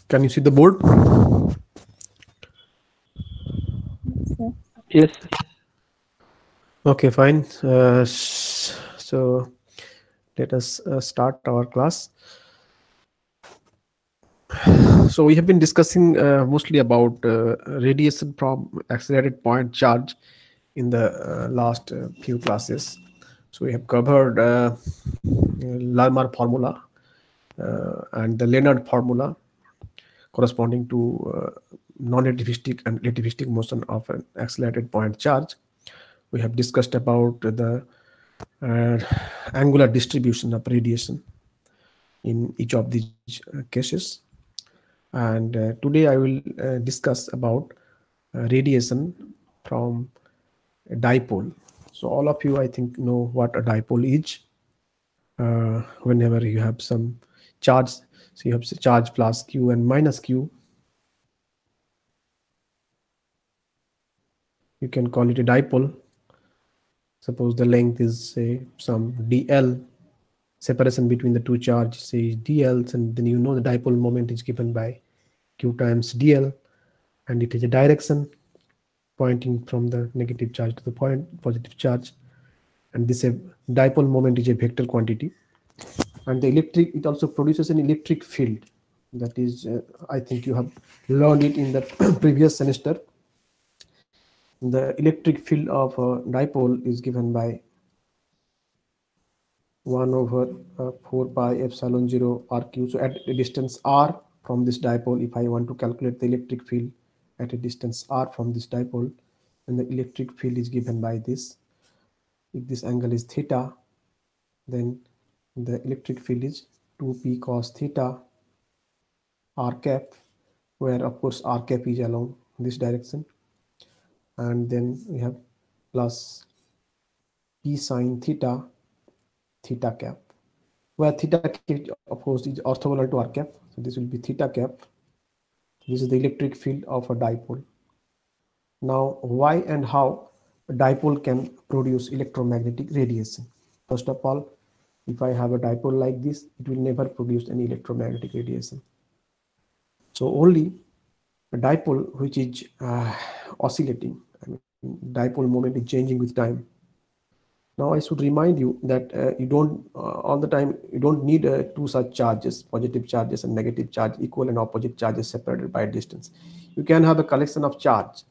Can you see the board? Sir. Yes. Okay, fine. So let us start our class. So we have been discussing mostly about radiation from accelerated point charge in the last few classes. So we have covered Larmor formula and the Leonard formula corresponding to non-relativistic and relativistic motion of an accelerated point charge. We have discussed about the uh, angular distribution of radiation in each of these cases. And today I will discuss about radiation from a dipole. So all of you, I think, know what a dipole is. Whenever you have some charge, so you have charge plus q and minus q, you can call it a dipole. Suppose the length is, say, some dl, separation between the two charges, say, dl, and then you know the dipole moment is given by q times dl, and it is a direction pointing from the negative charge to the point positive charge, and this a dipole moment is a vector quantity. And the electric, it also produces an electric field. That is, I think you have learned it in the previous semester. The electric field of a dipole is given by 1 over 4 pi epsilon 0 rq. So at a distance r from this dipole, if I want to calculate the electric field at a distance r from this dipole, then the electric field is given by this. If this angle is theta, then the electric field is 2p cos theta r cap, where of course r cap is along this direction, and then we have plus p sine theta theta cap, where theta cap of course is orthogonal to r cap, so this will be theta cap. This is the electric field of a dipole. Now why and how a dipole can produce electromagnetic radiation? First of all, if I have a dipole like this, it will never produce any electromagnetic radiation. So only a dipole which is oscillating, I mean, dipole moment is changing with time. Now I should remind you that you don't all the time, you don't need two such charges, positive charges and negative charge, equal and opposite charges separated by a distance. You can have a collection of charge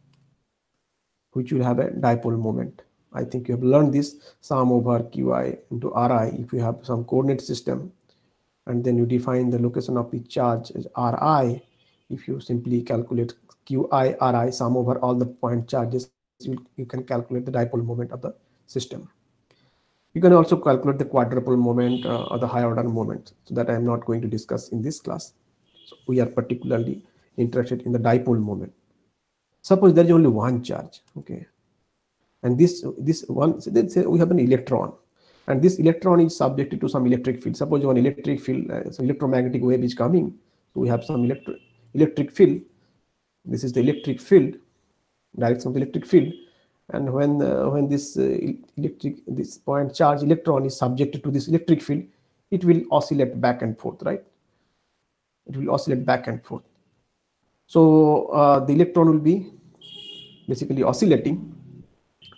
which will have a dipole moment. I think you have learned this, sum over qi into ri. If you have some coordinate system and then you define the location of each charge as ri, if you simply calculate qi ri, sum over all the point charges, you can calculate the dipole moment of the system. You can also calculate the quadrupole moment or the higher order moment, so that I am not going to discuss in this class. So we are particularly interested in the dipole moment. Suppose there is only one charge, okay, and this one, so let's say we have an electron, and this electron is subjected to some electric field. Suppose one electric field, some electromagnetic wave is coming, so we have some electric field. This is the electric field, direction of the electric field. And when this this point charge electron is subjected to this electric field, it will oscillate back and forth, right? It will oscillate back and forth. So the electron will be basically oscillating,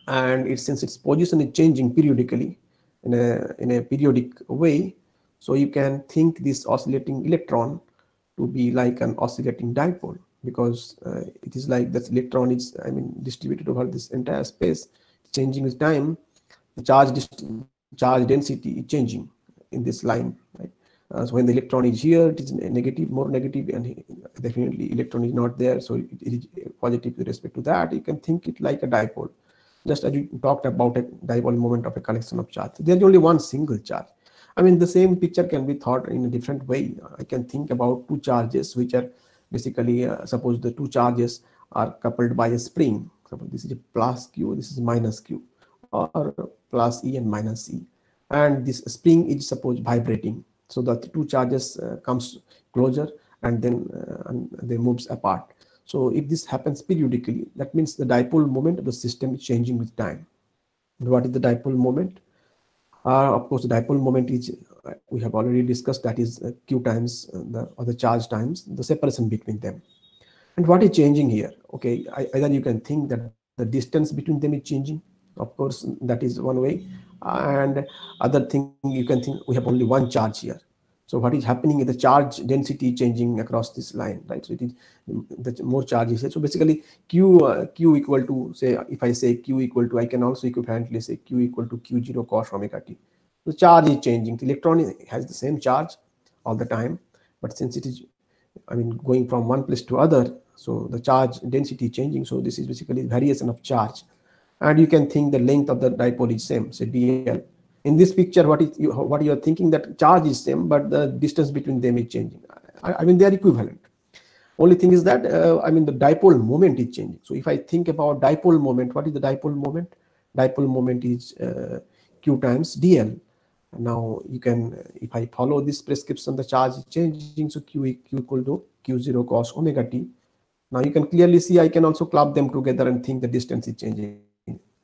and since its position is changing periodically in a periodic way, so you can think this oscillating electron to be like an oscillating dipole, because it is like this electron is, I mean, distributed over this entire space, changing with time. The charge density is changing in this line, right? So when the electron is here, it is negative, more negative, and definitely electron is not there, so it is positive with respect to that. You can think it like a dipole, just as you talked about a dipole moment of a collection of charge. There is only one single charge. I mean, the same picture can be thought in a different way. I can think about two charges which are basically, suppose the two charges are coupled by a spring. Suppose this is a plus Q, this is minus Q, or plus E and minus E, and this spring is suppose vibrating. So the two charges comes closer, and then they moves apart. So if this happens periodically, that means the dipole moment of the system is changing with time. And what is the dipole moment? Of course, the dipole moment is, we have already discussed, that is Q times the charge times the separation between them. And what is changing here? Okay, either you can think that the distance between them is changing. Of course, that is one way. And other thing, you can think we have only one charge here. So what is happening is the charge density changing across this line, right? So it is the more charge is here. So basically Q equal to, say, if I say Q equal to, I can also equivalently say Q equal to Q0 cos omega t. The charge is changing. The electron has the same charge all the time, but since it is, I mean, going from one place to other, so the charge density changing. So this is basically variation of charge. And you can think the length of the dipole is same, say dl. In this picture, what you are thinking, that charge is same, but the distance between them is changing. I mean, they are equivalent. Only thing is that I mean, the dipole moment is changing. So if I think about dipole moment, what is the dipole moment? Dipole moment is Q times dl. Now you can, if I follow this prescription, the charge is changing, so Q equal to Q0 cos omega t. Now you can clearly see I can also club them together and think the distance is changing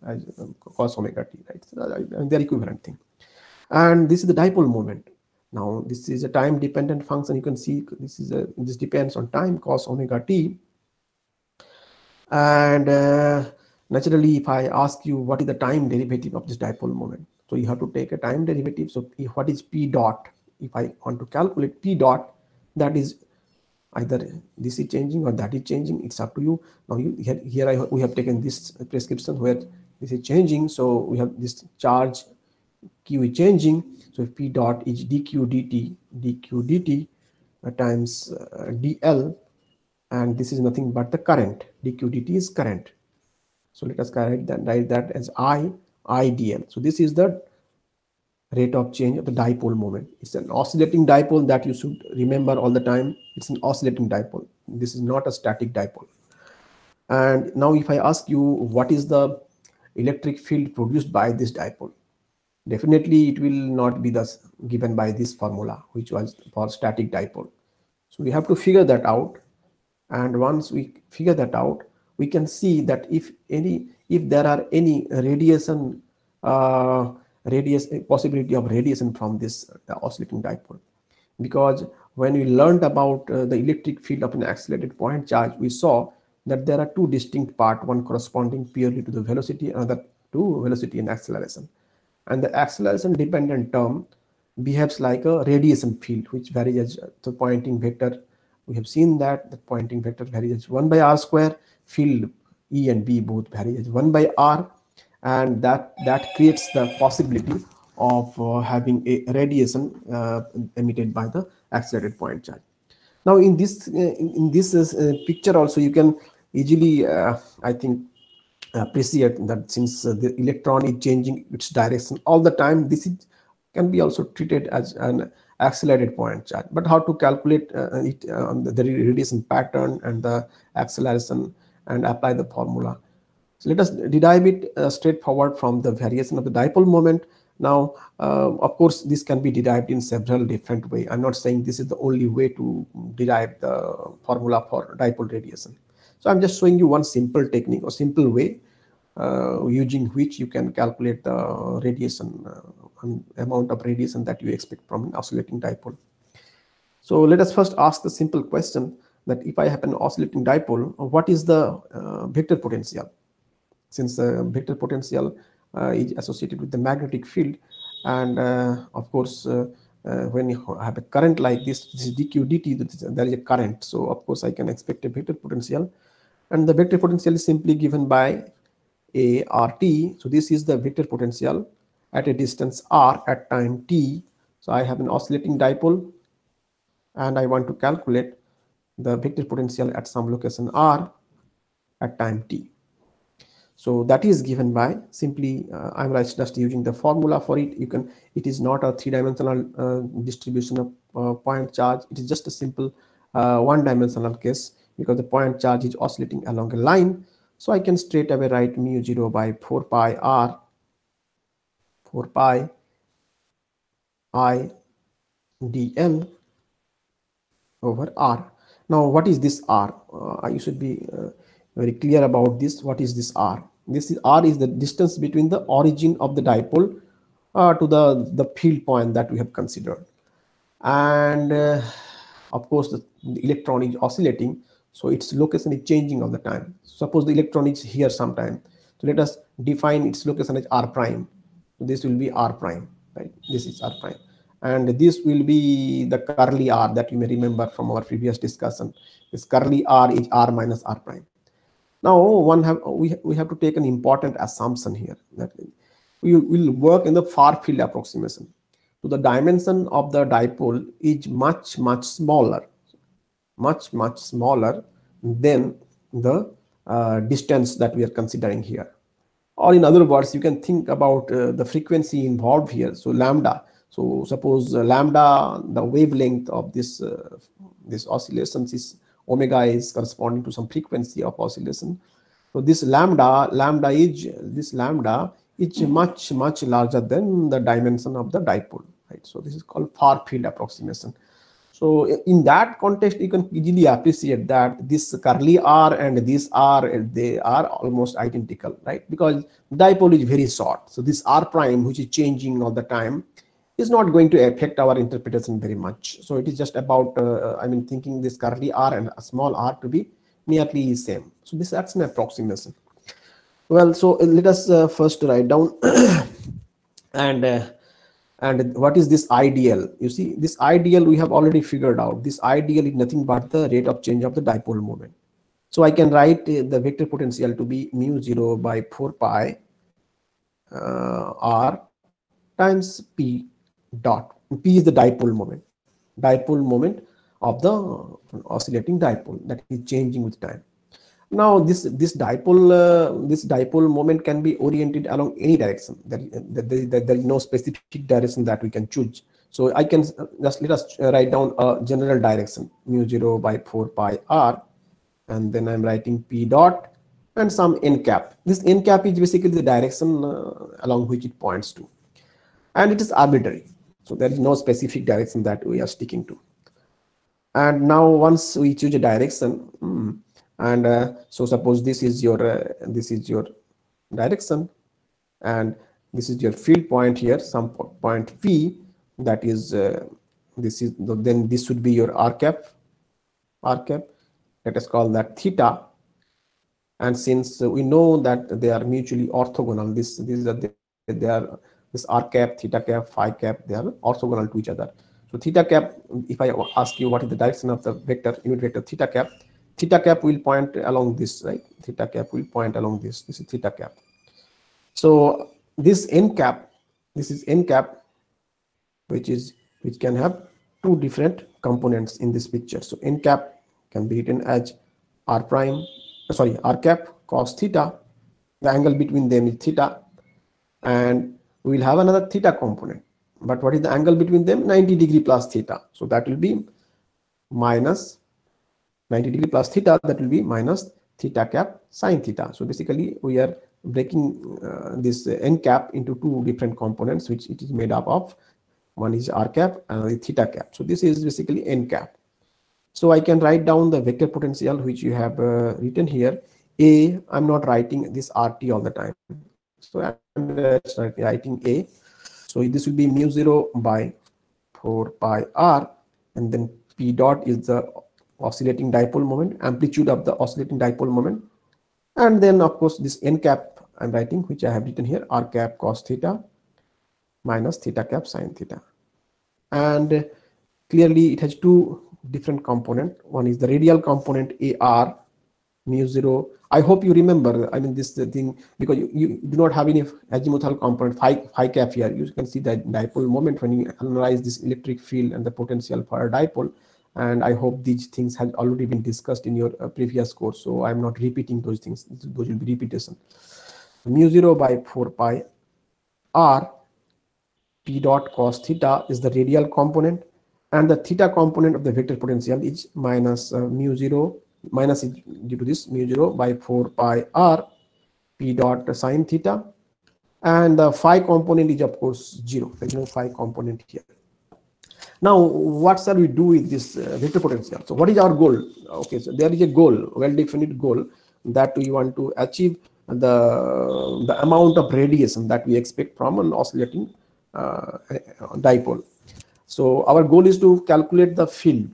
as cos omega t, right? So they're equivalent thing. And this is the dipole moment. Now this is a time dependent function. You can see this depends on time, cos omega t. And naturally, if I ask you what is the time derivative of this dipole moment, so you have to take a time derivative. So what is P dot? If I want to calculate P dot, that is either this is changing or that is changing. It's up to you. Now we have taken this prescription where this is changing. So we have this charge Q is changing. So if P dot is dq dt times dl, and this is nothing but the current. Dq dt is current. So let us write that as idl. So this is the rate of change of the dipole moment. It's an oscillating dipole, that you should remember all the time. It's an oscillating dipole. This is not a static dipole. And now if I ask you what is the electric field produced by this dipole, definitely it will not be thus given by this formula, which was for static dipole. So we have to figure that out. And once we figure that out, we can see that if there are any radiation, possibility of radiation from this oscillating dipole. Because when we learned about the electric field of an accelerated point charge, we saw that there are two distinct parts, one corresponding purely to the velocity, another to velocity and acceleration. And the acceleration dependent term behaves like a radiation field, which varies as the Poynting vector. We have seen that the Poynting vector varies as 1 by r square. Field E and B both vary as 1 by r, and that creates the possibility of having a radiation emitted by the accelerated point charge. Now in this picture also, you can easily I think appreciate that since the electron is changing its direction all the time, this can be also treated as an accelerated point charge. But how to calculate the radiation pattern and the acceleration and apply the formula? So let us derive it straightforward from the variation of the dipole moment. Now, of course, this can be derived in several different ways. I'm not saying this is the only way to derive the formula for dipole radiation. So I'm just showing you one simple technique or simple way using which you can calculate the radiation, amount of radiation that you expect from an oscillating dipole. So let us first ask the simple question that if I have an oscillating dipole, what is the vector potential? Since the vector potential is associated with the magnetic field, and of course when you have a current like this is dq dt, there is a current. So of course I can expect a vector potential, and the vector potential is simply given by a rt. So this is the vector potential at a distance r at time t. So I have an oscillating dipole, and I want to calculate the vector potential at some location r at time t. So that is given by simply I'm just using the formula for it. You can, it is not a three-dimensional distribution of point charge. It is just a simple one-dimensional case, because the point charge is oscillating along a line. So I can straight away write mu 0 by 4 pi r 4 pi I dl over r. Now what is this r? You should be very clear about this. What is this r? This is r is the distance between the origin of the dipole to the field point that we have considered. And of course the electron is oscillating, so its location is changing all the time. Suppose the electron is here sometime, so let us define its location as r prime. So this will be r prime, right? This is r prime, and this will be the curly r that you may remember from our previous discussion. This curly r is r minus r prime. Now we have to take an important assumption here, that we will work in the far field approximation. So the dimension of the dipole is much smaller, much smaller than the distance that we are considering here. Or in other words, you can think about the frequency involved here. So lambda. So suppose lambda, the wavelength of this this oscillations is omega is corresponding to some frequency of oscillation. So this lambda is much larger than the dimension of the dipole, right? So this is called far field approximation. So in that context, you can easily appreciate that this curly r and this r, they are almost identical, right? Because dipole is very short. So this r prime, which is changing all the time, is not going to affect our interpretation very much. So it is just about, thinking this curly r and a small r to be nearly same. So that's an approximation. Well, so let us first write down and what is this ideal? You see, this ideal we have already figured out. This ideal is nothing but the rate of change of the dipole moment. So I can write the vector potential to be mu 0 by 4 pi r times p dot. P is the dipole moment of the oscillating dipole that is changing with time. Now this dipole moment can be oriented along any direction. There is no specific direction that we can choose. So I can just let us write down a general direction, mu 0 by 4 pi r, and then I'm writing p dot and some n cap. This n cap is basically the direction along which it points to, and it is arbitrary. So there is no specific direction that we are sticking to. And now once we choose a direction, and so suppose this is your direction, and this is your field point here, some point v, that is then this should be your r cap. Let us call that theta. And since we know that they are mutually orthogonal, this r cap, theta cap, phi cap, they are orthogonal to each other. So theta cap, if I ask you what is the direction of the vector, unit vector theta cap will point along this, right? Theta cap will point along this. This is theta cap. So this n cap, which can have two different components in this picture. So n cap can be written as r cap cos theta. The angle between them is theta, and we will have another theta component. But what is the angle between them? 90 degree plus theta. So that will be minus 90 degree plus theta, that will be minus theta cap sine theta. So basically we are breaking this n cap into two different components, which it is made up of. One is r cap and theta cap. So this is basically n cap. So I can write down the vector potential which you have written here. I'm not writing this RT all the time. So I'm writing A. So this will be mu 0 by 4 pi r, and then P dot is the oscillating dipole moment, amplitude of the oscillating dipole moment. And then of course this n cap I'm writing, which I have written here, r cap cos theta minus theta cap sine theta. and clearly it has two different component. One is the radial component AR mu 0. I hope you remember, I mean, this thing, because you do not have any azimuthal component phi cap here. You can see that dipole moment when you analyze this electric field and the potential for a dipole. And I hope these things have already been discussed in your previous course, so I'm not repeating those things. Those will be repetition. Mu 0 by 4 pi r p dot cos theta is the radial component, and the theta component of the vector potential is minus mu 0, minus is due to this mu 0 by 4 pi r p dot sine theta, and the phi component is of course 0. There is no phi component here. Now what shall we do with this vector potential? So what is our goal? Okay, so there is a goal, well defined goal, that we want to achieve the amount of radiation that we expect from an oscillating dipole. So our goal is to calculate the field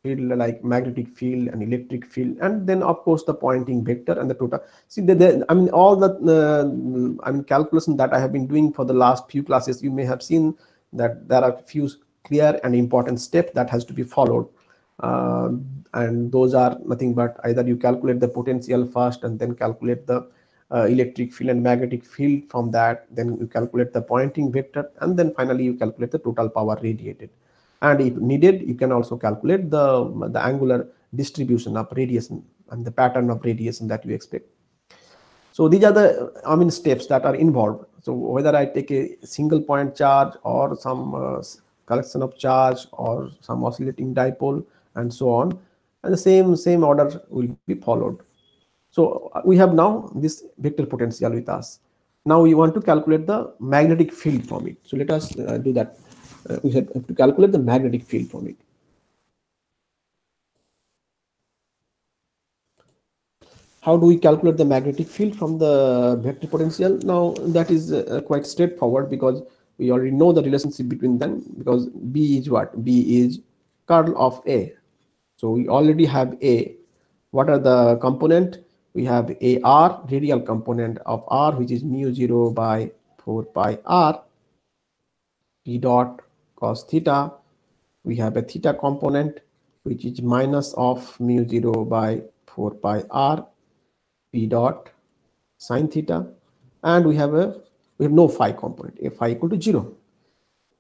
like magnetic field and electric field, and then of course the Poynting vector and the total. See, I mean, all the calculation that I have been doing for the last few classes, you may have seen that there are few clear and important steps that has to be followed, and those are nothing but either you calculate the potential first and then calculate the electric field and magnetic field. From that, then you calculate the Poynting vector, and then finally you calculate the total power radiated. And if needed, you can also calculate the angular distribution of radiation and the pattern of radiation that you expect. So these are the steps that are involved. So whether I take a single point charge or some collection of charge or some oscillating dipole and so on, and the same order will be followed. So we have now this vector potential with us. Now we want to calculate the magnetic field from it. So let us do that. We have to calculate the magnetic field from it. How do we calculate the magnetic field from the vector potential? Now that is quite straightforward, because we already know the relationship between them, because B is what? B is curl of A. So we already have A. What are the component? We have AR, radial component of R, which is mu 0 by 4 pi R, P dot cos theta. We have a theta component, which is minus of mu 0 by 4 pi R, P dot sine theta, and we have no phi component, a phi equal to 0.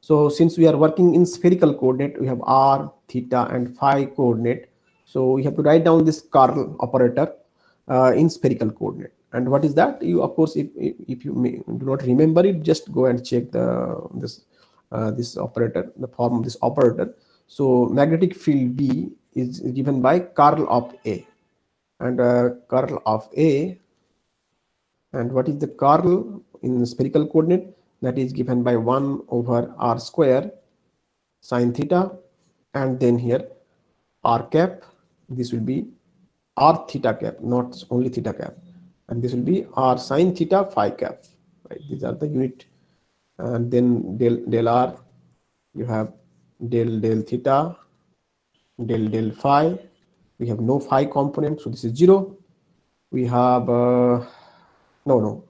So since we are working in spherical coordinate, we have r, theta, and phi coordinate. So we have to write down this curl operator in spherical coordinate. And what is that? You, of course, if you do not remember it, just go and check this operator, the form of this operator. So magnetic field B is given by curl of A, and curl of A, and what is the curl in spherical coordinate? That is given by 1 over r square sine theta, and then here r cap, this will be r theta cap, not only theta cap, and this will be r sine theta phi cap, right? These are the unit. And then del r, you have del theta, del phi. We have no phi component, so this is 0. We have no,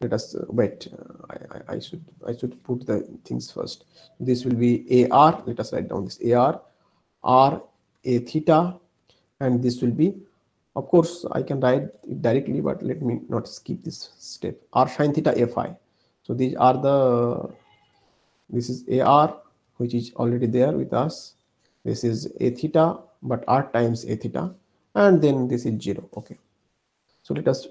let us wait. I should put the things first. This will be AR. Let us write down this AR, R A theta, and this will be, of course, I can write it directly, but let me not skip this step. R sine theta A phi. So these are this is AR, which is already there with us. This is A theta, but R times A theta, and then this is 0. Okay. So let us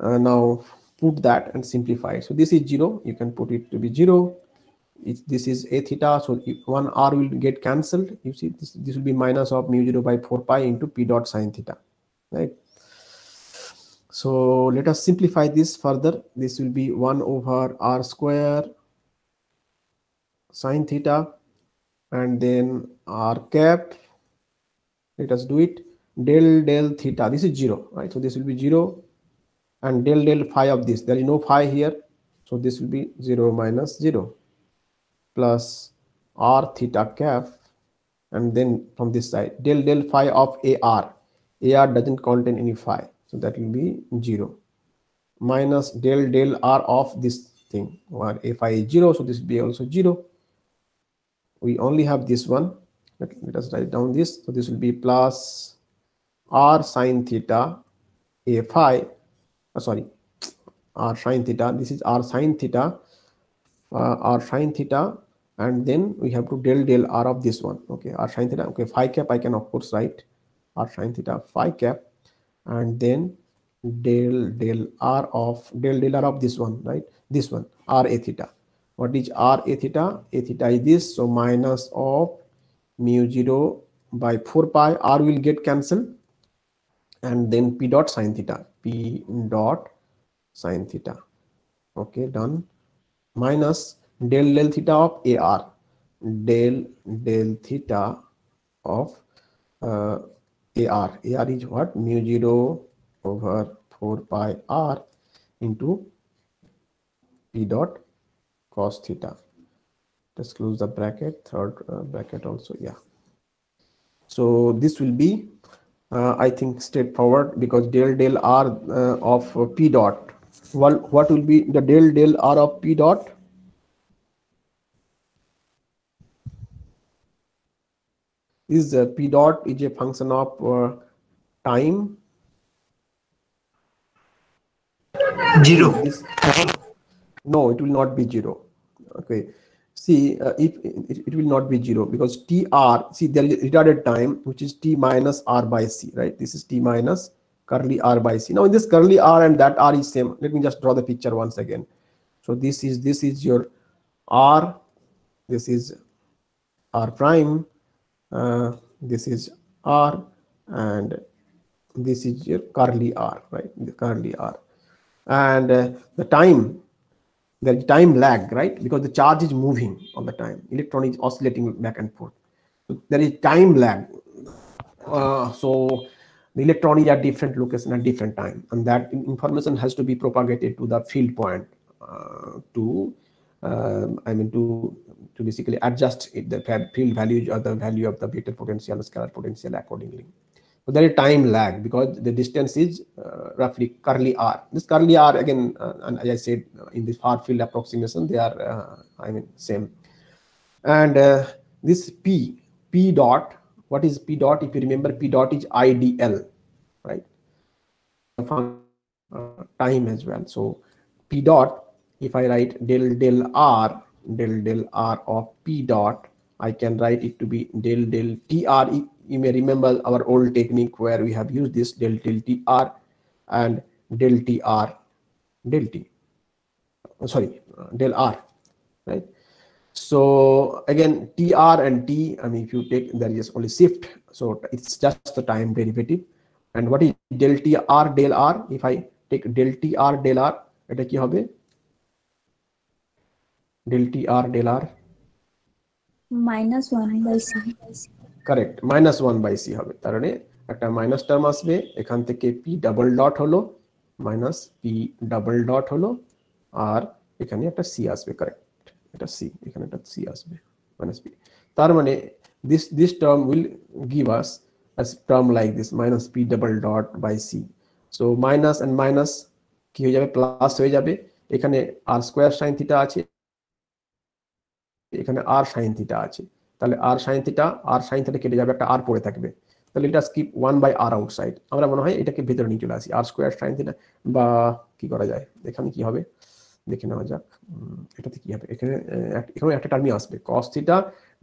now put that and simplify. So this is 0. You can put it to be 0. This is A theta. So one R will get cancelled. You see, this will be minus of mu 0 by 4 pi into P dot sine theta. Right. So let us simplify this further. This will be 1 over r square sine theta, and then r cap. Let us do it. Del theta. This is 0, right? So this will be 0, and del phi of this. There is no phi here, so this will be 0 minus 0 plus r theta cap, and then from this side del phi of AR. AR doesn't contain any phi, so that will be 0 minus del r of this thing, or A phi is 0, so this will be also 0, we only have this one. Let us write down this. So this will be plus r sine theta a phi, sorry, r sine theta, this is r sine theta, r sine theta, and then we have to del r of this one. Okay, r sine theta, okay, phi cap I can of course write r sine theta phi cap, and then del r of del r of this one, right, this one, r a theta. What is r a theta? A theta is this, so minus of mu 0 by 4 pi, r will get cancelled, and then p dot sine theta, p dot sine theta. Okay, done. Minus del theta of ar, del theta of ar is what, mu 0 over 4 pi r into p dot cos theta. Just close the bracket, third bracket also, yeah. So this will be I think straightforward, because del r of p dot, well, what will be the del r of p dot? Is p dot is a function of time. 0. No, it will not be 0. Okay, see, if it will not be 0, because tr, see, there is a retarded time which is t minus r by c, right? This is t minus curly r by c. Now in this curly r and that r is same. Let me just draw the picture once again. So this is your r, this is r prime, this is r, and this is your curly r, right? The curly r, and the time, there is time lag, right? Because the charge is moving all the time, electron is oscillating back and forth, so there is time lag. So the electron is at different location at different time, and that information has to be propagated to the field point to to basically adjust the field value or the value of the vector potential, scalar potential accordingly. So there is time lag because the distance is roughly curly r. This curly r again, and as I said, in the far field approximation, they are same. And this p dot, what is p dot? If you remember, p dot is idl, right? Time as well. So p dot, if I write del r of p dot, I can write it to be del tr. You may remember our old technique where we have used this del tr and del tr del t. Sorry, del r, right? So again, tr and t, I mean, if you take, there is only shift, so it's just the time derivative. And what is del tr del r? If I take del tr del r, এটা কি হবে? Del tr del r minus 1 by c. Correct, minus 1 by c হবে। তার মানে একটা minus term আসবে, এখান থেকে p ডাবল ডট হলো মাইনাস p ডাবল ডট হলো, আর এখানে একটা c আসবে, কারেক্ট, এটা c, এখানে একটা c আসবে মাইনাস p। তার মানে this term will give us a term like this, minus p double dot by c. So minus and minus কি হয়ে যাবে, প্লাস হয়ে যাবে। এখানে r স্কয়ার sin থিটা আছে, এখানে r sin থিটা আছে, তাহলে r sin থিটা কেটে যাবে, একটা r পড়ে থাকবে। তাহলে এটা স্কিপ 1 বাই r আউটসাইড। আমরা মনে হয় এটাকে ভেতরে নিয়ে চলে আসি, r স্কয়ার sin থিটা, বা কি করা যায়, এখানে কি হবে দেখে নেওয়া যাক। এটাতে কি হবে, এখানে একটা টার্মই আসবে, cos theta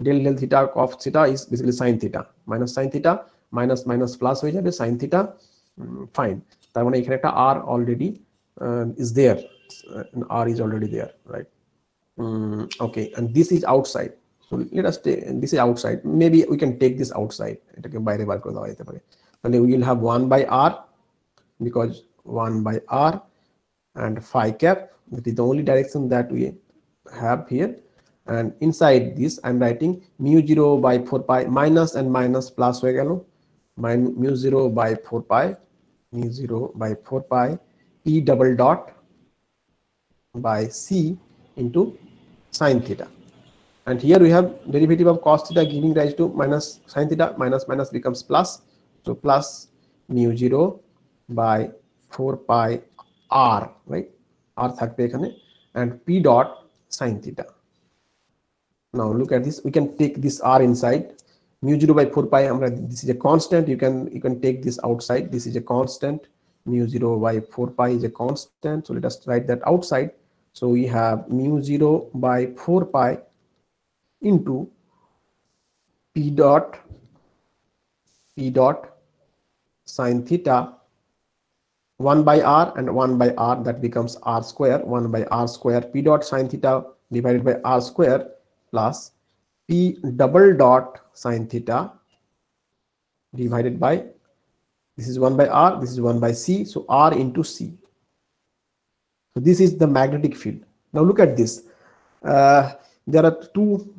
del theta cos theta is basically sin theta, minus sin theta minus minus plus হয়ে যাবে sin থিটা, ফাইন। তার মানে এখানে একটা r already is there, r is already there, right? Okay, and this is outside, so let us take, this is outside, maybe we can take this outside, এটাকে বাইরে বার করে দেওয়া যেতে পারে। তাহলে we will have 1 by r, because 1 by r and phi cap, that is the only direction that we have here, and inside this I'm writing mu 0 by 4 pi, minus and minus plus হয়ে গেল, mu 0 by 4 pi, mu 0 by 4 pi p double dot by c into sin theta, and here we have derivative of cos theta giving rise to minus sin theta, minus minus becomes plus, so plus mu 0 by 4 pi r, right, r থাকবে এখানে, and p dot sin theta, Now look at this. We can take this r inside. Mu 0 by 4 pi. This is a constant. You can take this outside. This is a constant. Mu 0 by 4 pi is a constant. So let us write that outside. So we have mu 0 by 4 pi into p dot sine theta 1 by r and 1 by r, that becomes r square, 1 by r square, p dot sine theta divided by r square plus p double dot sine theta divided by, this is 1 by r, this is 1 by c, so r into c. So this is the magnetic field. Now look at this. There are two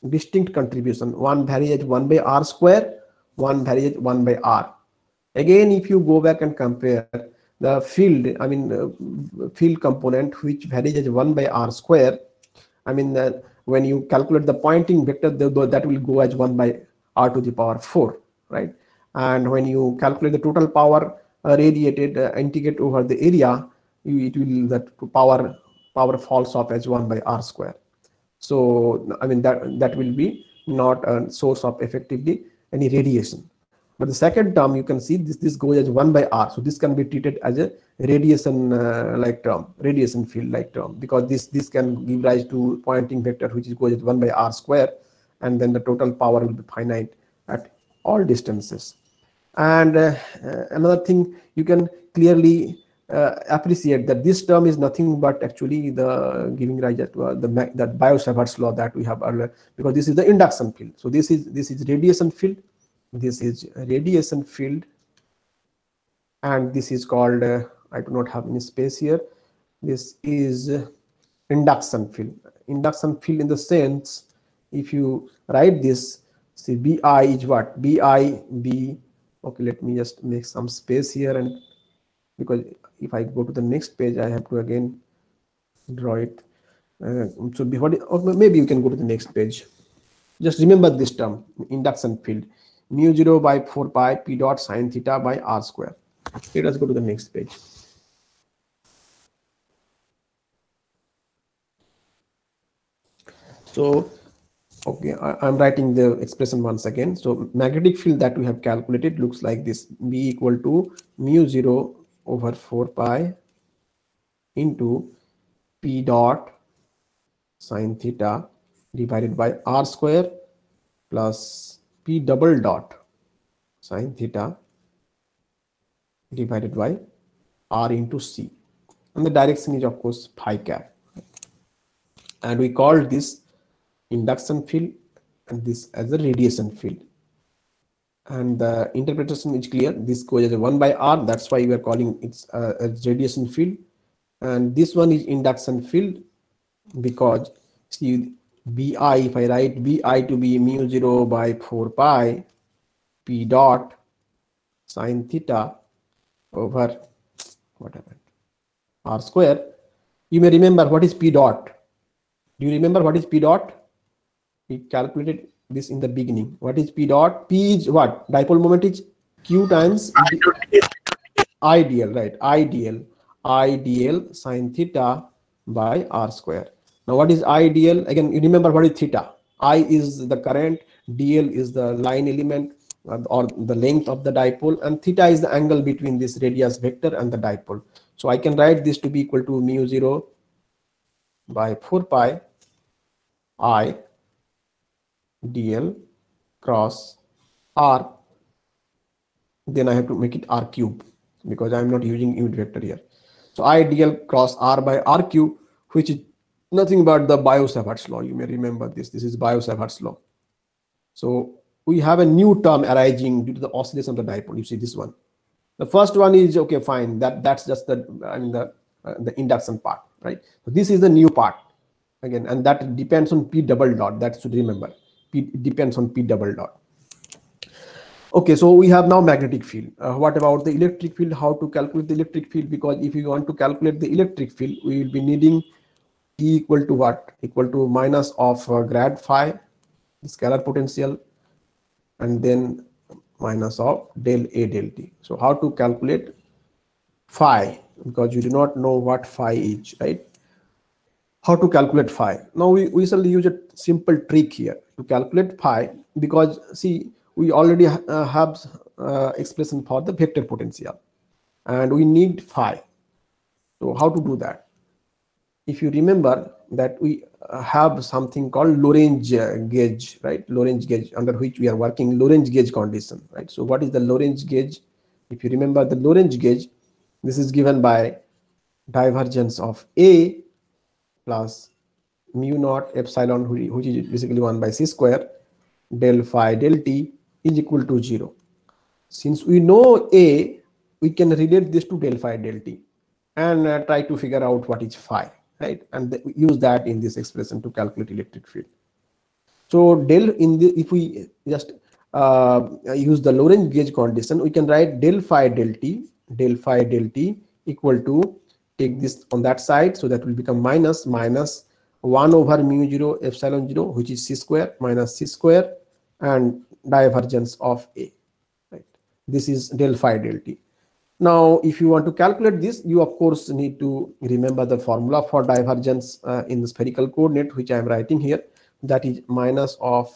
distinct contributions. One varies 1 by r square, one varies 1 by r. Again, if you go back and compare the field, field component which varies 1 by r square, when you calculate the Poynting vector, that will go as 1 by r to the power 4, right? And when you calculate the total power radiated, integrate over the area, that power falls off as 1 by r square. So that will be not a source of effectively any radiation. But the second term, you can see this goes as 1 by r, so this can be treated as a radiation like term, radiation field like term, because this can give rise to Poynting vector which goes as 1 by r square, and then the total power will be finite at all distances. And another thing, you can clearly appreciate that this term is nothing but actually the giving rise to that Biot-Savart's law that we have earlier, because this is the induction field. So this is radiation field, this is radiation field, and this is called I do not have any space here, this is induction field. Induction field in the sense, if you write this, see bi is what, bi b, okay, let me just make some space here, and because if I go to the next page I have to again draw it. So before, or maybe you can go to the next page. Just remember this term, induction field, mu 0 by 4 pi p dot sine theta by r square. Let us go to the next page. So okay, I'm writing the expression once again. So magnetic field that we have calculated looks like this: B equal to mu 0 over 4 pi into p dot sine theta divided by r square plus p double dot sine theta divided by r into c, and the direction is of course phi cap, and we called this induction field and this as a radiation field, and the interpretation is clear. This goes as a 1 by r, that's why we are calling it a radiation field, and this one is induction field because see bi, if I write bi to be mu 0 by 4 pi p dot sine theta over what happened r square. You may remember what is p dot. Do you remember what is p dot? We calculated this in the beginning. What is p dot? P is what? Dipole moment is q times ideal, right? Ideal sine theta by r square. Now what is ideal? Again, you remember what is theta. I is the current, dl is the line element or the length of the dipole, and theta is the angle between this radius vector and the dipole. So I can write this to be equal to mu 0 by 4 pi I dl cross r, then I have to make it r cube because I am not using unit vector here. So I dl cross r by r cube, which is nothing but the Biot-Savart's law. You may remember this. This is Biot-Savart's law. So we have a new term arising due to the oscillation of the dipole. You see this one. The first one is okay, fine. That's just the induction part, right? So this is the new part again, and that depends on p double dot. That should remember. P depends on p double dot. Okay, so we have now magnetic field. What about the electric field? How to calculate the electric field? Because if you want to calculate the electric field, we will be needing E equal to what? Equal to minus of grad phi, the scalar potential, and then minus of del A del T. So how to calculate phi? Because you do not know what phi is, right? how to calculate phi. Now we shall use a simple trick here to calculate phi, because see, we already have expression for the vector potential and we need phi. So how to do that? If you remember that we have something called Lorentz gauge, right? Lorentz gauge, under which we are working Lorentz gauge condition, right? So what is the Lorentz gauge? If you remember the Lorentz gauge, this is given by divergence of A plus mu naught epsilon, which is basically 1 by c square, del phi del t is equal to 0. Since we know A, we can relate this to del phi del t and try to figure out what is phi, right? And use that in this expression to calculate electric field. So del in the, if we just use the Lorentz gauge condition, we can write del phi del t equal to, take this on that side, so that will become minus 1 over mu 0 epsilon 0, which is c square minus c square, and divergence of A, right? This is del phi del t. Now if you want to calculate this, you of course need to remember the formula for divergence in the spherical coordinate, which I am writing here. That is minus of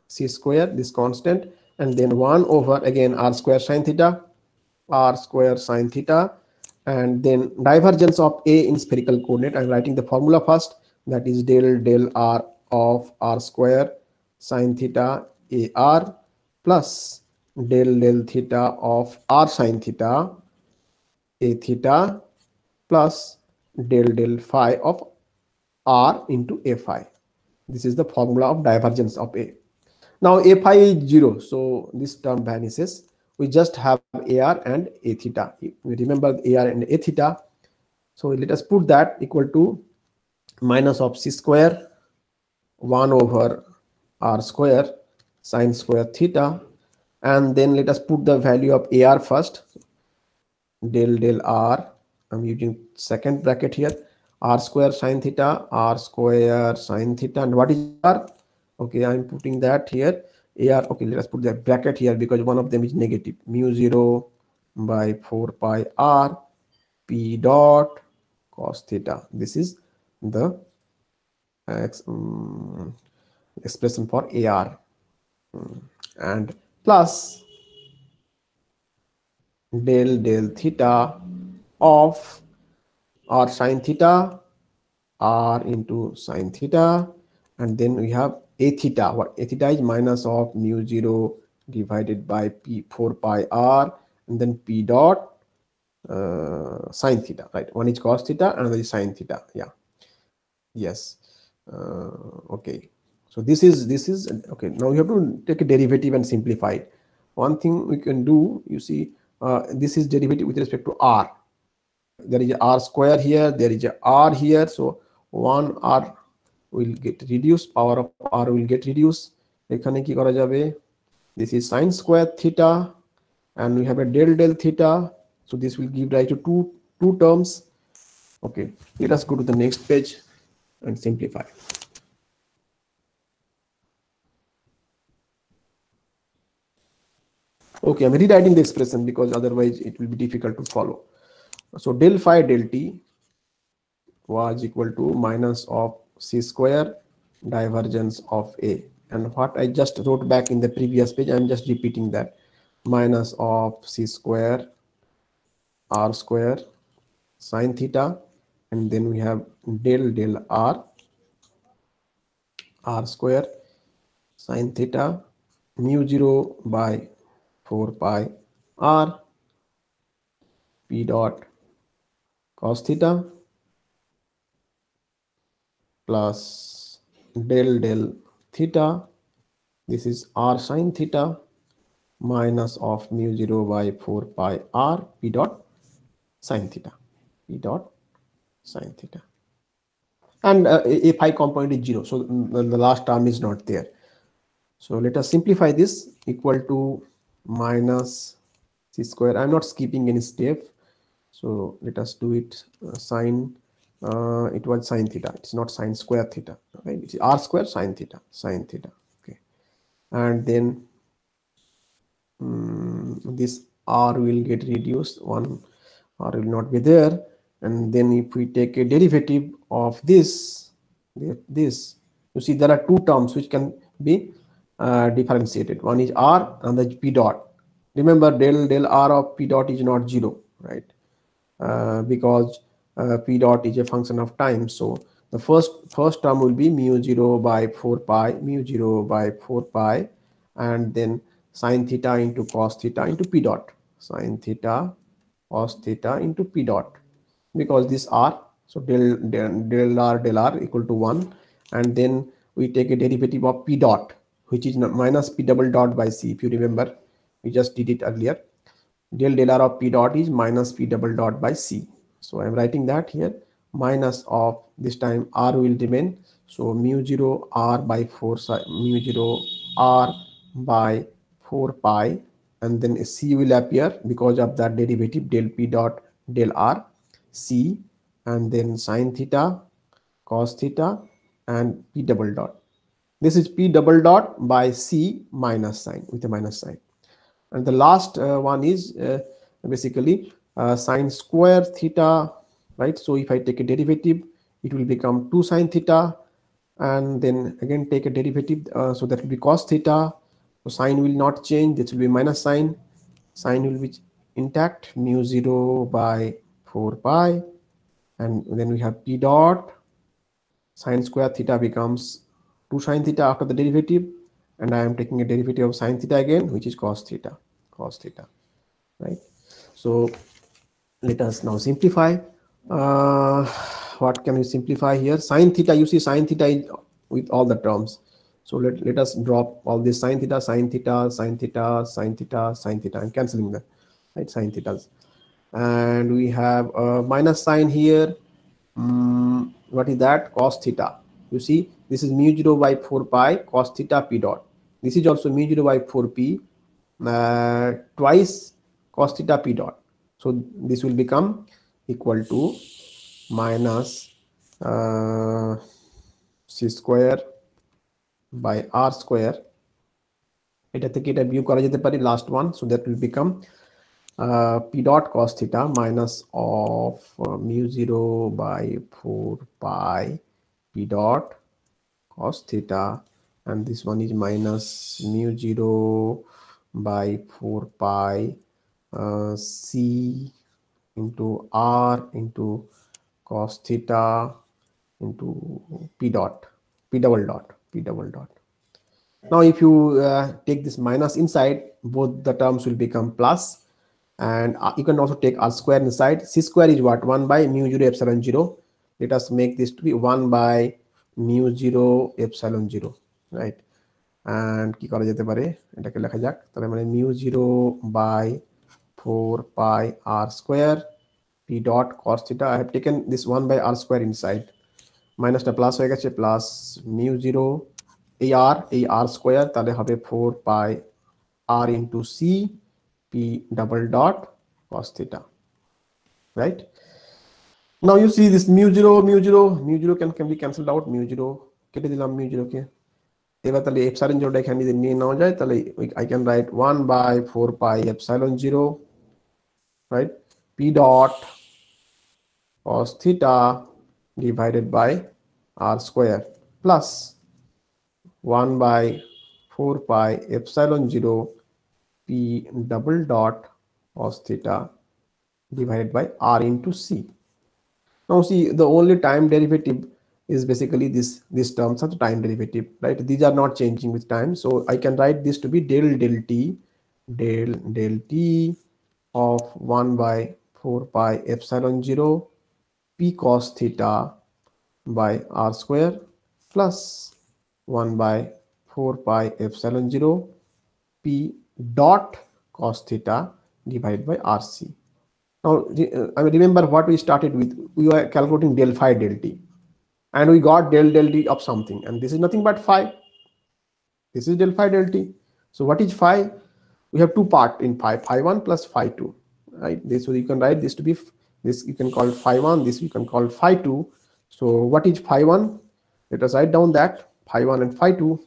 c square, this constant, and then 1 over again r square sine theta, and then divergence of A in spherical coordinate. I am writing the formula first. That is del r of r square sine theta AR plus del theta of r sine theta A theta plus del phi of r into A phi. This is the formula of divergence of A. Now A phi is 0, so this term vanishes. We just have AR and A theta. We remember AR and A theta. So let us put that equal to minus of c square 1 over r square sine square theta, and then let us put the value of AR first. Del r, I'm using second bracket here, r square sine theta, r square sine theta, and what is r? Okay, I'm putting that here. AR, okay, let us put that bracket here because one of them is negative. Mu 0 by 4 pi r p dot cos theta. This is the expression for AR, and plus del theta of r sine theta, r into sine theta, and then we have A theta. What A theta is? Minus of mu 0 divided by p 4 pi r, and then p dot sine theta, right? One is cos theta, another is sine theta. Yeah, yes. Okay, so this is okay. Now you have to take a derivative and simplify it. One thing we can do, you see, this is derivative with respect to r. There is a r square here, there is a r here, so 1 r will get reduced, power of r will get reduced. এখানে কি করা যাবে? This is sine square theta, and we have a del theta, so this will give rise to two terms. Okay, let us go to the next page and simplify. Okay, I'm rewriting the expression because otherwise it will be difficult to follow. So del phi del t was equal to minus of c square divergence of A, and what I just wrote back in the previous page, I'm just repeating that. Minus of c square r square sine theta, and then we have del r square sine theta mu 0 by 4 pi r p dot cos theta plus del theta, this is r sine theta, minus of mu 0 by 4 pi r p dot sine theta, and a phi component is 0, so the last term is not there. So let us simplify this. Equal to minus c square, I'm not skipping any step, so let us do it. Sine, it was sine theta, it's not sine square theta, right? It's r square sine theta, okay. And then this r will get reduced, one r will not be there, and then if we take a derivative of this, you see there are two terms which can be differentiated. One is r and the p dot. Remember, del r of p dot is not 0, right? Because p dot is a function of time. So the first term will be mu 0 by 4 pi, mu 0 by 4 pi, and then sine theta into cos theta into p dot, sine theta cos theta into p dot, because this r, so del r equal to 1, and then we take a derivative of p dot, which is minus p double dot by c. If you remember, we just did it earlier. Del r of p dot is minus p double dot by c. So I'm writing that here, minus of, this time r will remain, so mu 0 r by 4, mu 0 r by 4 pi, and then a c will appear because of that derivative del p dot del r, c, and then sine theta cos theta and p double dot. This is p double dot by c minus sign, with a minus sign. And the last one is basically sine square theta, right? So if I take a derivative, it will become 2 sine theta, and then again take a derivative, so that will be cos theta. So sine will not change, this will be minus sine will be intact, mu 0 by 4 pi, and then we have p dot, sine square theta becomes 2 sine theta after the derivative, and I am taking a derivative of sine theta again, which is cos theta, right? So let us now simplify. What can we simplify here? Sine theta, you see sine theta is with all the terms, so let us drop all this sine theta, sine theta, sine theta, sine theta, sine theta. I'm cancelling them, right? Sine thetas, and we have a minus sign here. What is that? Cos theta. You see, this is mu 0 by 4 pi cos theta p dot. This is also mu 0 by 4 p twice cos theta p dot. So this will become equal to minus c square by r square. এটা থেকে এটা বিয়োগ করা যেতে পারে, last one, so that will become p dot cos theta minus of mu 0 by 4 pi p dot cos theta, and this one is minus mu 0 by 4 pi c into r into cos theta into p double dot. Now if you take this minus inside, both the terms will become plus, and you can also take r square inside. C square is what? 1 by mu 0 epsilon 0. Let us make this to be 1 by mu 0 epsilon 0, right? And কি করা যেতে পারে, এটাকে লেখা যাক, তাহলে মানে mu 0 by 4 pi r square p dot cos theta. I have taken this 1 by r square inside, minus টা প্লাস হয়ে গেছে, প্লাস mu 0 এই r square, তাহলে হবে 4 pi r into c p double dot cos theta, right? Now you see this mu 0 can be cancelled out, mu 0 কেটে দিলাম mu 0 কে, এবার তাহলে epsilon 0 এখানে যদি নিয়ে নেওয়া যায়, তাহলে I can write 1 by 4 pi epsilon 0, right? P dot cos theta divided by r square plus 1 by 4 pi epsilon 0 p double dot cos theta divided by r into c. Now see, the only time derivative is basically this terms of the time derivative, right? These are not changing with time, so I can write this to be del t of 1 by 4 pi epsilon 0 p cos theta by r square plus 1 by 4 pi epsilon 0 p dot cos theta divided by rc. Now I mean, remember what we started with. We were calculating del phi del t, and we got del t of something, and this is nothing but phi. This is del phi del t. So what is phi? We have two parts in phi, phi 1 plus phi 2, right? This, so you can write this to be this, you can call phi 1, this you can call phi 2. So what is phi 1? Let us write down that phi 1 and phi 2.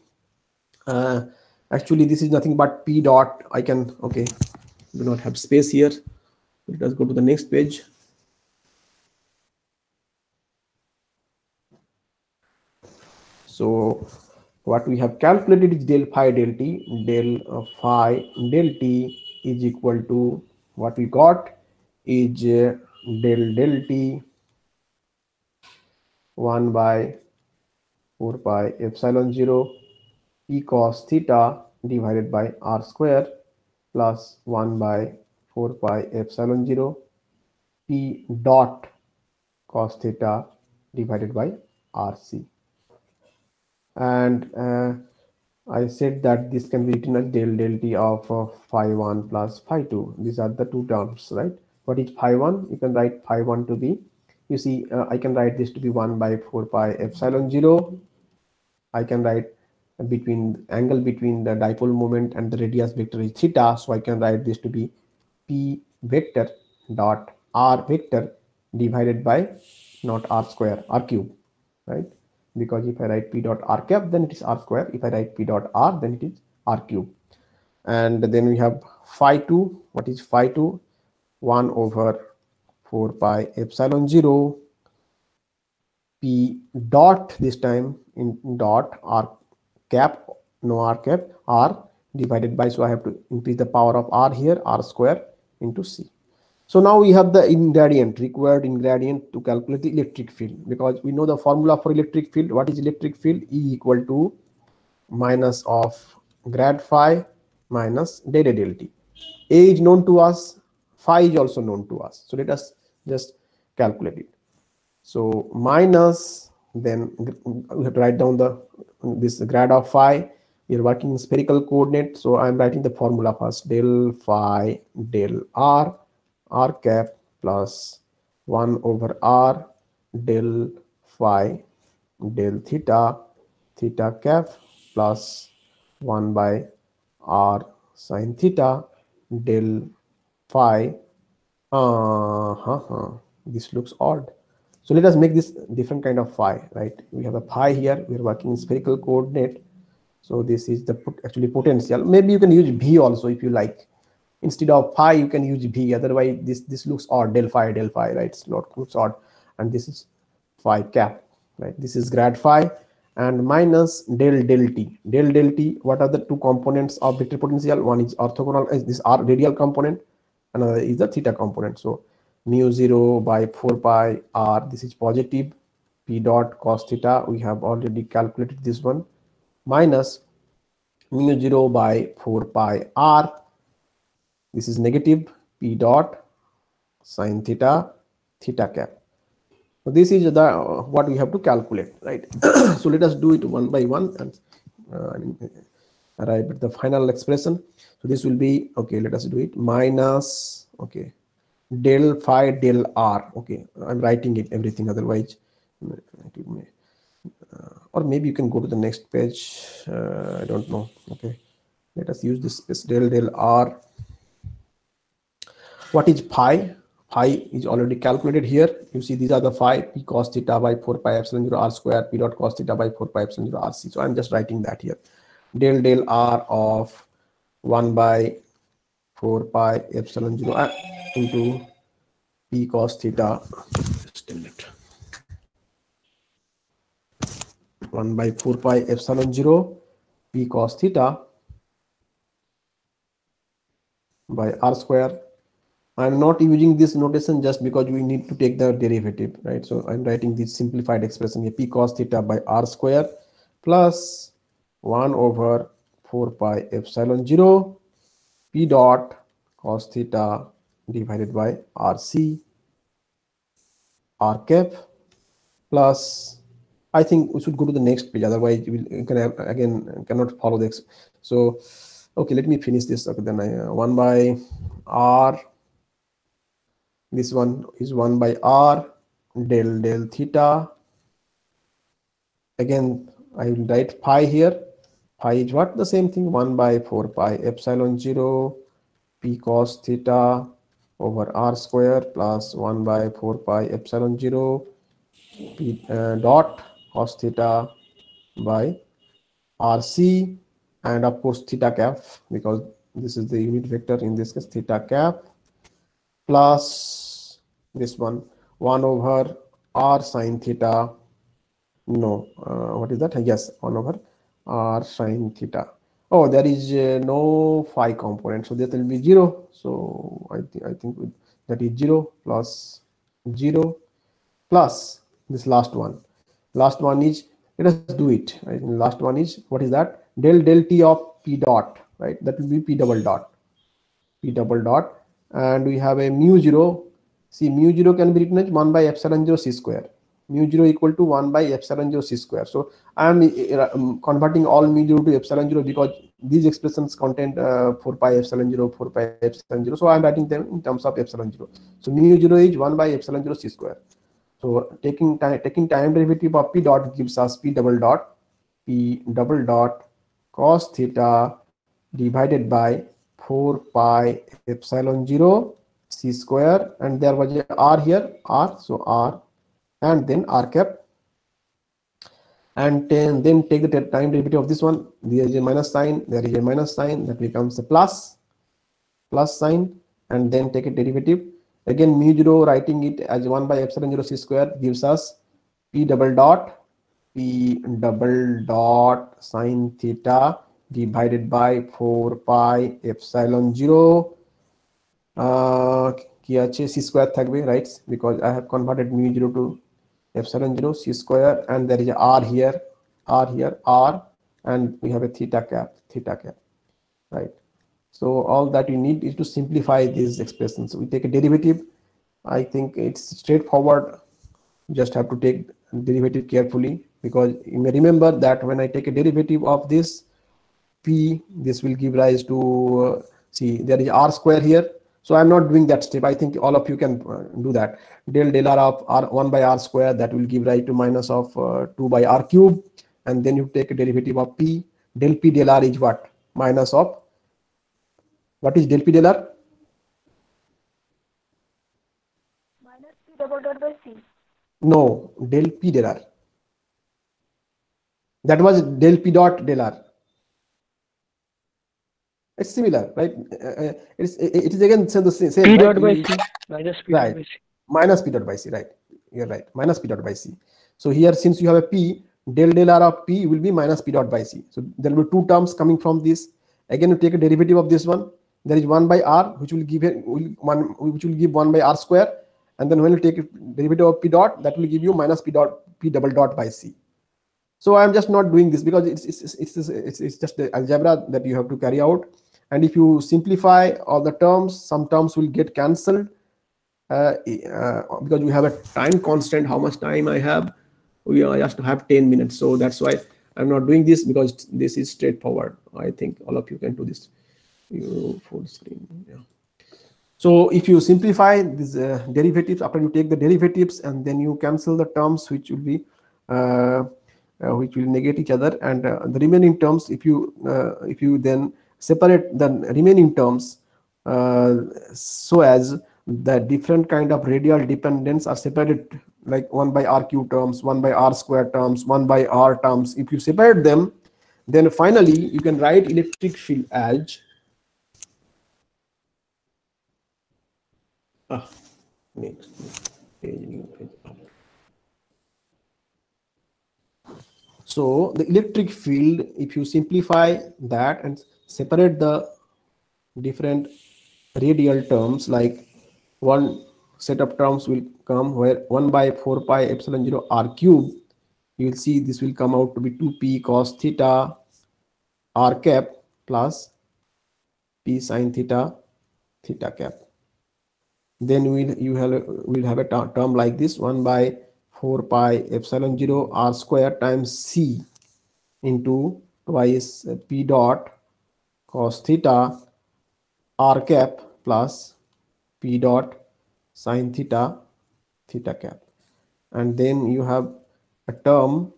Actually this is nothing but p dot. I can, okay, do not have space here. Let us go to the next page. So what we have calculated is del phi del t. Del phi del t is equal to, what we got is del t 1 by 4 pi epsilon 0 p cos theta divided by r square plus 1 by 4 pi epsilon 0 p dot cos theta divided by rc. And I said that this can be written as del t of phi 1 plus phi 2. These are the two terms, right? What is phi 1? You can write phi 1 to be, you see, I can write this to be 1 by 4 pi epsilon 0. I can write between angle between the dipole moment and the radius vector is theta, so I can write this to be p vector dot r vector divided by not r square, r cube, right? Because if I write p dot r cap, then it is r square. If I write p dot r, then it is r cube. And then we have phi 2. What is phi 2? 1 over 4 pi epsilon 0 p dot, this time in dot r cap, no r cap, r divided by, so I have to increase the power of r here, r square into c. So now we have the ingredient, required ingredient to calculate the electric field, because we know the formula for electric field. What is electric field? E equal to minus of grad phi minus del t. A is known to us, phi is also known to us. So let us just calculate it. So minus, then we have to write down this grad of phi. We are working in spherical coordinate, so I am writing the formula first. Del phi del r cap plus 1 over r del phi del theta cap plus 1 by r sin theta del phi. This looks odd. So let us make this different kind of phi, right? We have a phi here. We are working in spherical coordinate. So this is the actually potential. Maybe you can use V also if you like. Instead of phi, you can use V. Otherwise, this looks odd. Del phi, right? It looks odd. And this is phi cap, right? This is grad phi and minus del t. Del t. What are the two components of vector potential? One is orthogonal, this r radial component. Another is the theta component. So mu 0 by 4 pi r, this is positive. P dot cos theta, we have already calculated this one, minus mu 0 by 4 pi r, this is negative. P dot sin theta cap. So this is the what we have to calculate, right? So let us do it one by one and arrive at the final expression. So this will be, okay, let us do it, minus, okay, del phi del r. Okay, I'm writing it everything, otherwise or maybe you can go to the next page. I don't know. Okay, let us use this space. Del r. What is phi? Phi is already calculated here. You see these are the phi, p cos theta by 4 pi epsilon 0 r square, p dot cos theta by 4 pi epsilon 0 rc. So I'm just writing that here. Del r of 1 by 4 pi epsilon 0 into p cos theta. Just a minute. 1 by 4 pi epsilon 0 p cos theta by r square. I'm not using this notation just because we need to take the derivative, right? So I'm writing this simplified expression here, p cos theta by r square plus 1 over 4 pi epsilon 0 p dot cos theta divided by rc r cap plus, I think we should go to the next page, otherwise you cannot follow this. So okay, let me finish this. Okay, then 1 by r, this one is 1 by r del theta. Again, I will write pi here. Pi is what? The same thing, 1 by 4 pi epsilon 0 p cos theta over r square plus 1 by 4 pi epsilon 0 p dot cos theta by rc, and of course theta cap, because this is the unit vector, in this case theta cap, plus this one 1 over r sin theta No, what is that? Yes, 1 over r sine theta. Oh, there is no phi component, so that will be 0. So I think that is 0 plus 0 plus this last one. Last one is, let us do it. Right? Last one is, what is that? Del t of p dot, right? That will be p double dot. P double dot, and we have a mu 0. See, mu 0 can be written as 1 by epsilon 0 c square. Mu 0 equal to 1 by epsilon 0 c square. So I am converting all mu 0 to epsilon 0 because these expressions contain 4 pi epsilon 0, 4 pi epsilon 0. So I am writing them in terms of epsilon 0. So mu 0 is 1 by epsilon 0 c square. So taking time derivative of p dot gives us p double dot cos theta divided by 4 pi epsilon 0 c square, and there was a r here, r, so r, and then r cap, and then take the time derivative of this one. There is a minus sign, there is a minus sign, that becomes a plus sign, and then take a derivative. Again, mu 0, writing it as 1 by epsilon 0 c square gives us p double dot sine theta divided by 4 pi epsilon 0 c square thakbe, right? Because I have converted mu 0 to epsilon 0 c square, and there is a r here, r, and we have a theta cap, right? So all that you need is to simplify these expressions. So we take a derivative. I think it's straightforward. You just have to take derivative carefully, because you may remember that when I take a derivative of this p, this will give rise to see, there is r square here. So I'm not doing that step. I think all of you can do that. Del r of r 1 by r square, that will give rise to minus of 2 by r cube, and then you take a derivative of p. Del p del r is what? Minus of, what is del p del r? Minus p double dot by c. No, del p del r. That was del p dot del r. It's similar, right? It is again the same. P right? dot by C minus P dot Right. by C. Minus p dot by c, right? You're right. Minus p dot by c. So here, since you have a p, del r of p will be minus p dot by c. So there will be two terms coming from this. Again, you take a derivative of this one. There is 1 by r, which will give 1 by r square, and then when you take a derivative of p dot, that will give you minus p double dot by c. So I'm just not doing this because it's just the algebra that you have to carry out. And if you simplify all the terms, some terms will get cancelled because we have a time constant. How much time I have? We just have 10 minutes. So that's why I'm not doing this, because this is straightforward. I think all of you can do this. You full screen. Yeah. So if you simplify these derivatives, after you take the derivatives, and then you cancel the terms which will be which will negate each other, and the remaining terms, if you then separate the remaining terms so as the different kind of radial dependence are separated, like 1 by r cube terms, 1 by r square terms, 1 by r terms. If you separate them, then finally you can write electric field as next page, new page. So the electric field, if you simplify that and separate the different radial terms, like one set of terms will come where 1 by 4 pi epsilon 0 r cube, you will see this will come out to be 2p cos theta r cap plus p sin theta cap. Then we'll have a term like this, 1 by 4 pi epsilon 0 r square times c into twice p dot cos theta r cap plus p dot sin theta cap. And then you have a term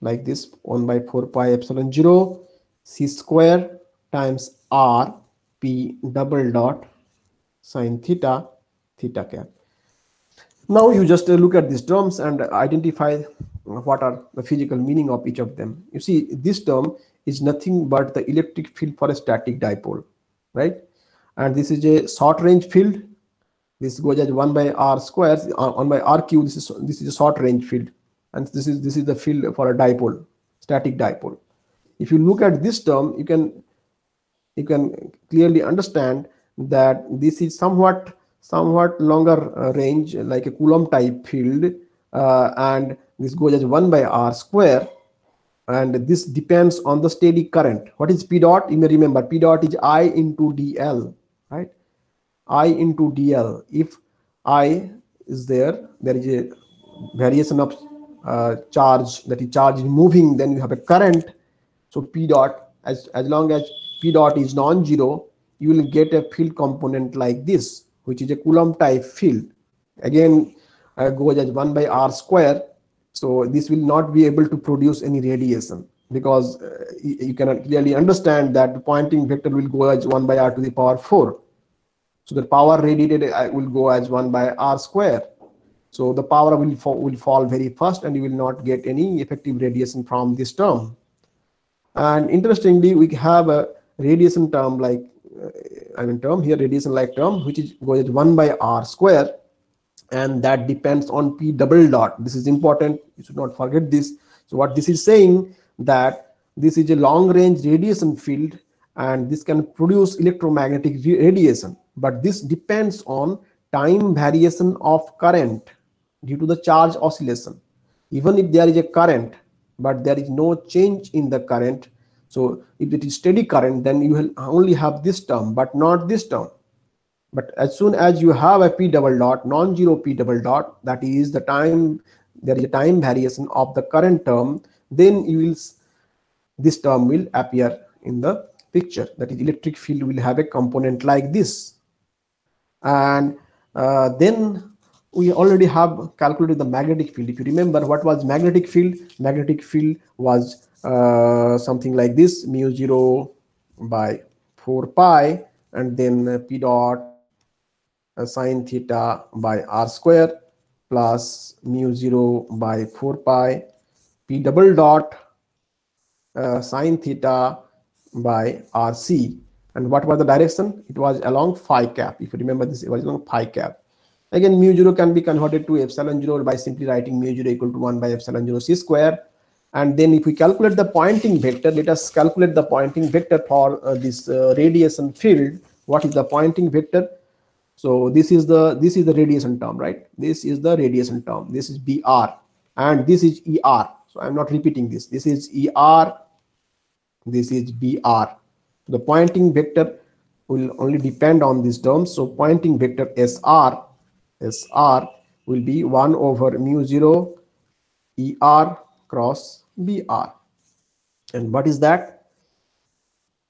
like this, 1 by 4 pi epsilon 0 c square times r p double dot sin theta cap. Now you just look at these terms and identify what are the physical meaning of each of them. You see, this term is nothing but the electric field for a static dipole, right? And this is a short range field. This goes as 1 by r square, 1 by r cube. This is a short range field, and this is the field for a dipole, static dipole. If you look at this term, you can clearly understand that this is somewhat longer range, like a Coulomb type field, and this goes as 1 by r square, and this depends on the steady current. What is P dot? You may remember P dot is I into dl, right? I into dl. If I is there is a variation of charge, that is charge is moving, then you have a current. So P dot, as long as P dot is non-zero, you will get a field component like this, which is a Coulomb type field. Again, goes as 1 by r square. So this will not be able to produce any radiation, because you cannot clearly understand that the Poynting vector will go as 1 by r to the power 4. So the power radiated will go as 1 by r square. So the power will fall very fast, and you will not get any effective radiation from this term. And interestingly, we have a radiation term like term here, radiation like term, which is goes as 1 by r square, and that depends on P double dot. This is important, you should not forget this. So what this is saying, that this is a long range radiation field, and this can produce electromagnetic radiation, but this depends on time variation of current due to the charge oscillation. Even if there is a current, but there is no change in the current, so if it is steady current, then you will only have this term, but not this term. But as soon as you have a P double dot, non-zero P double dot, that is the time, there is a time variation of the current term, then you will, this term will appear in the picture, that is electric field will have a component like this. And then we already have calculated the magnetic field. If you remember, what was magnetic field? Magnetic field was something like this, mu 0 by 4 pi, and then P dot sine theta by r square plus mu 0 by 4 pi P double dot sine theta by rc. And what was the direction? It was along phi cap. If you remember this, it was along phi cap. Again, mu 0 can be converted to epsilon 0 by simply writing mu 0 equal to 1 by epsilon 0 c square. And then if we calculate the Poynting vector, let us calculate the Poynting vector for this radiation field. What is the Poynting vector? So this is the radiation term, right? This is the radiation term. This is BR, and this is ER. So I'm not repeating this. This is ER. This is BR. The Poynting vector will only depend on these terms. So Poynting vector SR will be 1 over mu 0 ER cross BR. And what is that?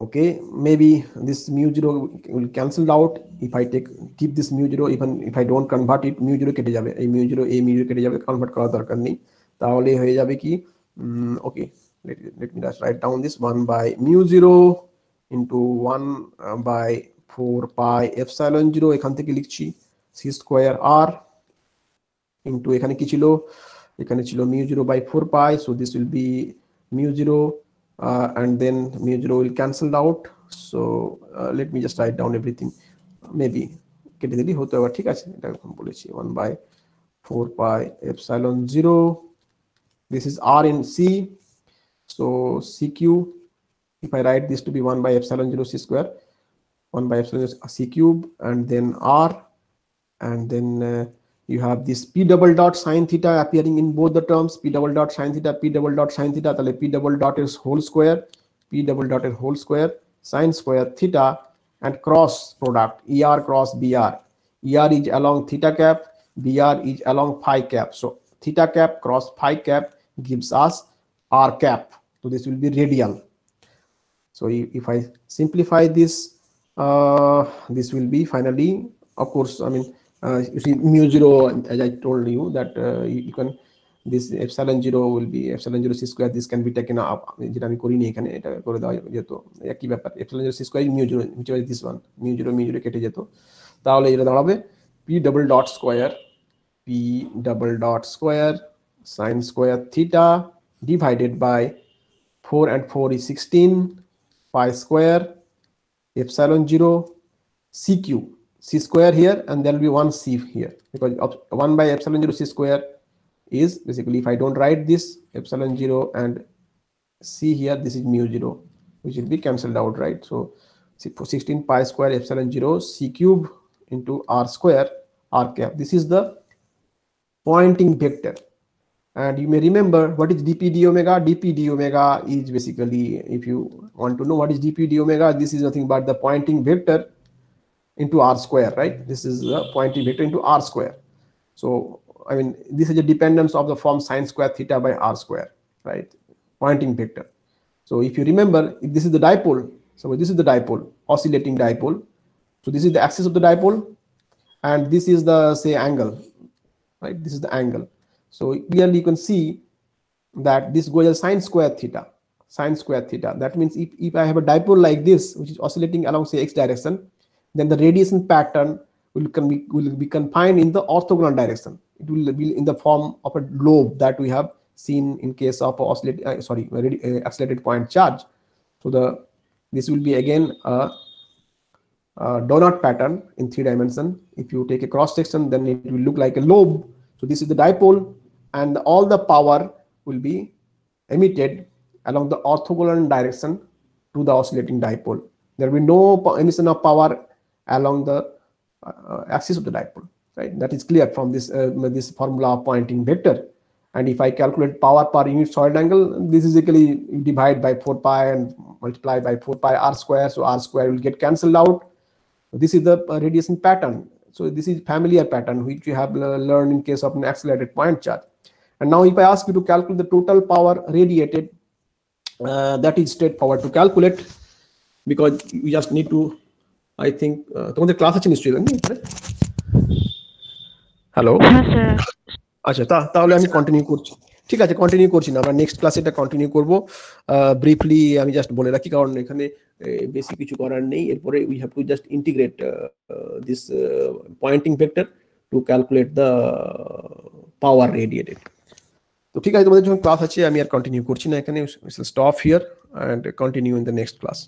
Okay, maybe this mu 0 will cancel out. If I keep this mu 0, even if I don't convert it, mu 0 কেটে যাবে, এই mu 0 এই mu 0 কেটে যাবে, convert করার দরকার নেই, তাহলে হয়ে যাবে কি, okay, let me just write down this 1 by mu 0 into 1 by 4 pi epsilon 0, এখান থেকে লিখছি c square r into এখানে কি ছিল, এখানে ছিল mu 0 by 4 pi, so this will be mu 0, and then mu 0 will cancel out. So let me just write down everything. Maybe কেটে দিলি হতো, আবার ঠিক আছে, এটা এরকম বলেছি 1 by 4 pi epsilon 0. This is r in c, so cq, if I write this to be 1 by epsilon 0 c square, 1 by epsilon 0 c cube, and then r, and then you have this P double dot sine theta appearing in both the terms, P double dot sine theta, P double dot sine theta, তাহলে P double dot is whole square, P double dot is whole square, sine square theta, and cross product ER cross BR. ER is along theta cap, BR is along phi cap. So theta cap cross phi cap gives us R cap. So this will be radial. So if I simplify this, this will be finally, of course, I mean, you see mu 0, as I told you that you can, this epsilon 0 will be epsilon 0 c square, this can be taken up, যেটা আমি করিনি এখানে, এটা করে দেওয়া যেত, একই ব্যাপার, epsilon 0 c square mu 0, which is this one, mu 0 কেটে যেত, তাহলে এটা দাঁড়াবে p double dot square sine square theta divided by 4 and 4 is 16 pi square epsilon 0 c square here, and there will be one c here, because 1 by epsilon 0 c square is basically, if I don't write this epsilon 0 and c here, this is mu 0, which will be cancelled out, right? So 16 pi square epsilon 0 c cube into r square r cap. This is the Poynting vector. And you may remember what is dp d omega. Dp d omega is basically, if you want to know what is dp d omega, this is nothing but the Poynting vector into r square, right? This is the Poynting vector into r square. So I mean, this is a dependence of the form sine square theta by r square, right? Poynting vector. So if you remember, if this is the dipole, so this is the dipole, oscillating dipole. So this is the axis of the dipole, and this is the, say, angle, right? This is the angle. So clearly you can see that this goes as sine square theta, sine square theta. That means if I have a dipole like this, which is oscillating along, say, x direction, then the radiation pattern will be confined in the orthogonal direction. It will be in the form of a lobe that we have seen in case of accelerated point charge. So this will be again a donut pattern in 3 dimensions. If you take a cross section, then it will look like a lobe. So this is the dipole, and all the power will be emitted along the orthogonal direction to the oscillating dipole. There will be no emission of power along the axis of the dipole, right? That is clear from this this formula of Poynting vector. And if I calculate power per unit solid angle, this is basically you divide by 4 pi and multiply by 4 pi r square. So r square will get cancelled out. This is the radiation pattern. So this is familiar pattern which you have learned in case of an accelerated point charge. And now if I ask you to calculate the total power radiated, that is straightforward to calculate, because you just need to, I think তোমাদের class আছে নিশ্চয়ই না? Hello, আচ্ছা তাহলে আমি continue করছি। ঠিক আছে, কন্টিনিউ করছি না, আমরা নেক্সট ক্লাসে এটা কন্টিনিউ করব। ব্রিফলি আমি জাস্ট বলে রাখি, কারণ এখানে বেশি কিছু করার নেই। এরপরে we have to just integrate this Poynting vector to calculate the power radiated. তো ঠিক আছে, তোমাদের যখন ক্লাস আছে আমি আর কন্টিনিউ করছি না এখানে। Stop here and continue in the next class.